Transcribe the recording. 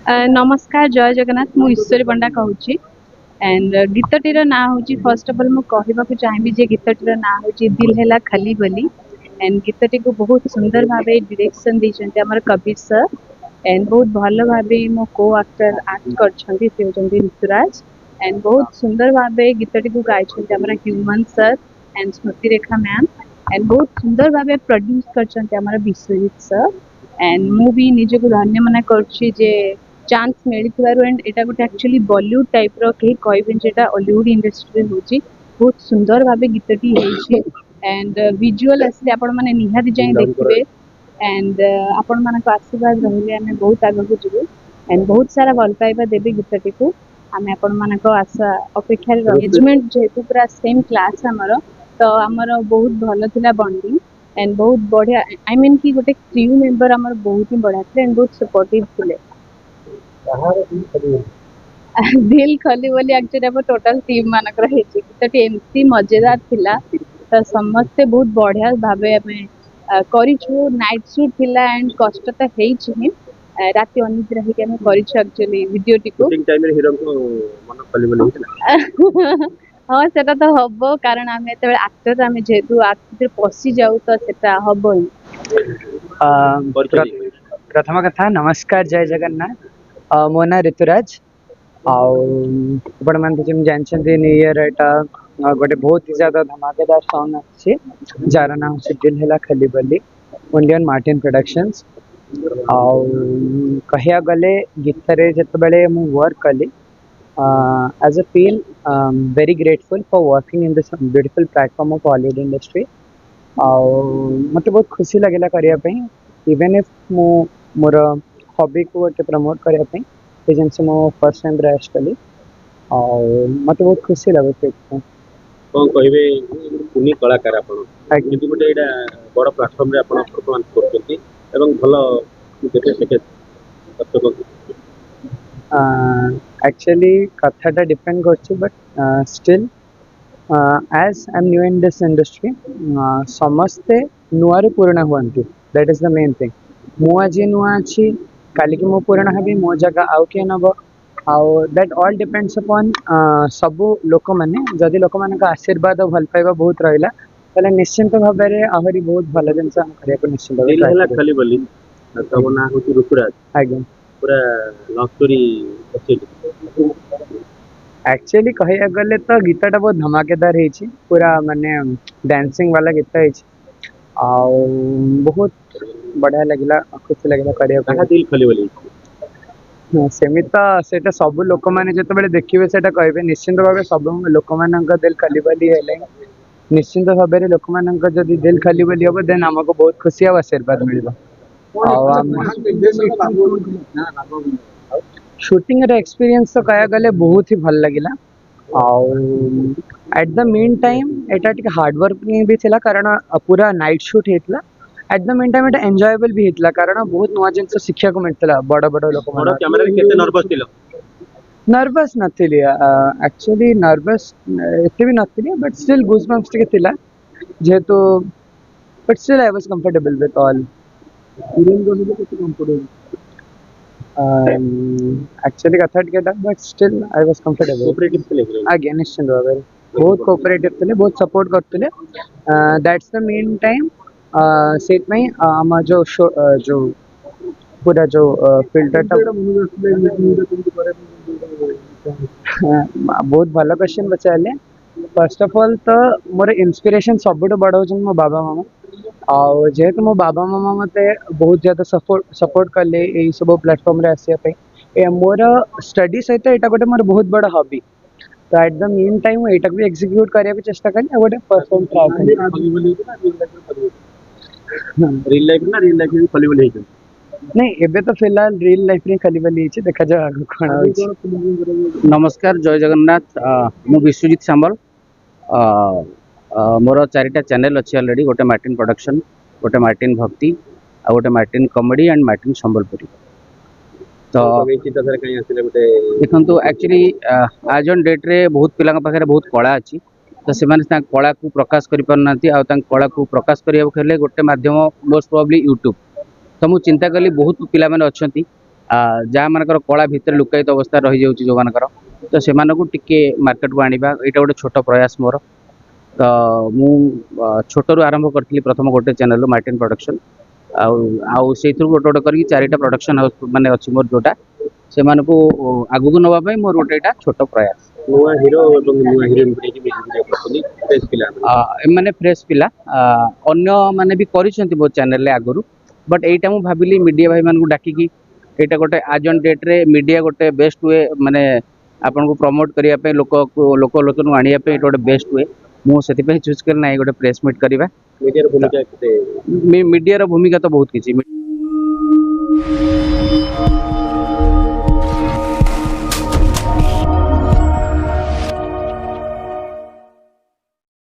नमस्कार जय जगन्नाथ मु ईश्वरी पंडा कहूँ एंड गीतटीर ना हूँ फर्स्ट ऑफ ऑल मु कहवाक चाहिए जे गीतटीर ना हूँ दिल हैला खली बोली एंड गीतटी को बहुत सुंदर भाव डायरेक्शन देते आमर कबीर सर एंड बहुत भल भाव मो को एक्टर एक्ट कर ऋतुराज एंड बहुत सुंदर भाव गीतटी को गाई आमर human sir and Smriti Rekha ma'am and बहुत सुंदर भाव प्रोड्यूस कर विश्वजीत सर एंड मु भी निजक धन्य मन कर चांस मिली एंड एटा गोटे एक्चुअली बॉलीवुड टाइप रो कहीं कहबे जेटा हॉलीवुड इंडस्ट्री होची बहुत सुंदर भाबे गीतटी होची एंड विजुअल असले आपण माने निहाती जाई देखिबे एंड आपण मानक आशीर्वाद रहिले हमें बहुत आगे को जीवो एंड बहुत सारा भल पाइबा देबे गीतटी को हमें आपण मानक आशा अपेक्षा एंगेजमेंट जेतु पूरा सेम क्लास हमर तो हमर बहुत भल थिला बॉन्डिंग एंड बहुत बढ़िया आई मीन कि गोटे क्रू मेंबर हमर बहुत ही बढ़िया थे एंड बहुत सपोर्टिव थिले दिल खली बोली एक्चुअली अब टोटल टीम मानक रही गीतटी एमती मजेदार थिला तो समस्ते बहुत बढ़िया भावे हमें करिछु नाइट शूट थिला एंड कष्ट तो हेछि ही राति अनिद्रा ही हमें करिछु एक्चुअली वीडियो टी को शूटिंग टाइम रे हीरो को मन खली बोली हितला हाँ सेटा तो हबो कारण हमें तो एक्टर हमें जेतु आखिर पसी जाऊ तो सेटा हबो ही प्रथम कथा नमस्कार जय जगन्नाथ मो ना ऋतुराज आपण जानते न्यू इयर एटा गोटे बहुत ही ज्यादा धमाकेदार सॉन्ग अच्छे जार नाम से दिल हैला खली बोली इंडियन मार्टिन प्रोडक्शंस कहया गले गीत रे जतबेले मु वर्क कली as a feel very grateful for working in this beautiful platform of Hollywood industry मत बहुत खुशी लगेला करिया पे इवन इफ मु मोर हॉबी को गोटे प्रमोट करिया पे जिनसे मो फर्स्ट टाइम प्रयास कली मत बहुत खुशी लगे कोन कहबे कुनी कलाकार आपण किंतु गोटे एटा बड़ प्लेटफॉर्म रे आपण परफॉर्मेंस करछथि एवं भलो देखे सके दर्शक एक्चुअली कथाटा डिपेंड करछि but still as I am new in this industry समस्ते नुआ रे पूर्ण हुअंती that is the main thing मु आज नुआ अछि काली कि मो पूर्ण हेबी मो जगह आउ के नब आउ दैट ऑल डिपेंड्स अपॉन सब लोक माने जदि लोक मानक आशीर्वाद भल पाइबा बहुत रहिला तले निश्चिंत भाव रे आहुरी बहुत भल जिनस हम करिया को निश्चिंत दिल हैला खली बोली तब ना होती ऋतुराज आगे पूरा लव स्टोरी अछि एक्चुअली कहया गले तो गीतटा बहुत धमाकेदार हेछि पूरा माने डांसिंग वाला गीत हेछि आउ बहुत बढ़िया लगिला खुशी लगिला करिया कहा दिल खली बोली सेमित सेटा सब लोक माने जते बेले देखिबे सेटा कहबे निश्चिंत भाबे सब लोक मानक दिल खाली बोली हेले निश्चिंत भाबे लोक मानक जदी दिल खाली बोली होबो देन हमको बहुत खुशी आ आशीर्वाद मिलबो शूटिंग रे एक्सपीरियंस तो कहया गले बहुत ही भल लगिला एट द मेन टाइम एटा टिक हार्ड वर्क भी थिला कारण पूरा नाइट शूट हेतला एट द मेन टाइम एटा एन्जॉयबल भी हेतला कारण बहुत नुआ जिनस शिक्षा को मिलतला बड़ बड़ लोक बड़ कैमरा रे केते नर्वस थिलो नर्वस नथिली एक्चुअली नर्वस एते भी नथिली बट स्टिल गूज़बम्प्स टिके थिला जेहेतु but still I was comfortable with all heroine को केते कंफर्टेबल एक्चुअली कथा टिकेटा but still I was comfortable cooperative थिले आगे निश्चिंत भाबे बहुत कोऑपरेटिव थिले बहुत सपोर्ट करथिले that's the main time set में हम जो जो पूरा जो फिल्टर बहुत भल क्वेश्चन पचारे फर्स्ट ऑफ ऑल तो मोर इंस्पिरेशन सबुठ बड़ हो मो बाबा मामा और जेहेतु मो बाबा मामा मते बहुत ज्यादा सपोर्ट कले यही सब प्लेटफॉर्म रे आसिया पे मोर स्टडी सहित एटा गोटे मोर बहुत बड़ हॉबी तो एट द मेन टाइम एटा भी एग्जीक्यूट करिया को चेष्टा कली गोटे परफॉर्म ट्राई रियल लाइफ में खली बोली हित नहीं एबे तो फिलहाल रियल लाइफ रे खाली बोली हिचे देखा जा आगु कोन होई नमस्कार जय जगन्नाथ मु विश्वजीत सांबल मोर चारिटा चैनल अच्छी ऑलरेडी गोटे मार्टिन प्रोडक्शन गोटे मार्टिन भक्ति आ गोटे Martin comedy and Martin Sambalpuri तो देखो एक्चुअली आज ऑन डेट रे बहुत पिला पाखे बहुत कला अच्छी तो से कला को प्रकाश कर पारना कला को प्रकाश करने गोटे मध्यम मोस्ट प्रोबेबली यूट्यूब तो मुझे चिंता कली बहुत पिला माने अच्छा जहाँ मानकर कला भितर लुकायित अवस्था रही जाऊँगी जो मानकर तो से टिके मार्केट को आनिबा एटा गोटे छोट प्रयास मोर तो मु छोटरू आरंभ करी प्रथम गोटे चैनल मार्टिन प्रोडक्शन आउ से गोटे गोटे करके 4टा प्रोडक्शन हाउस माने अच्छी मोर जोटा से आगू को नवाई मोर गोटे छोट प्रयास नुआ हीरो एवं नुआ हीरोइन को लेके म्यूजिक वीडियो करछनी फ्रेश पिला एमाने फ्रेश पिला अन्य माने भी करिसेंती मो चैनल रे आगुरु बट एटा मु भाबिली मीडिया भाई मान को डाकी की एटा गोटे आज ऑन डेट रे मीडिया गोटे बेस्ट वे माने आपन को प्रमोट करिया पे लोक लोचन आनिया पे एटा गोटे बेस्ट वे मु सेति पे चूज कर नाही गोटे प्रेस मीट करबा मीडिया रो भूमिका केते मीडिया रो भूमिका तो बहुत किछि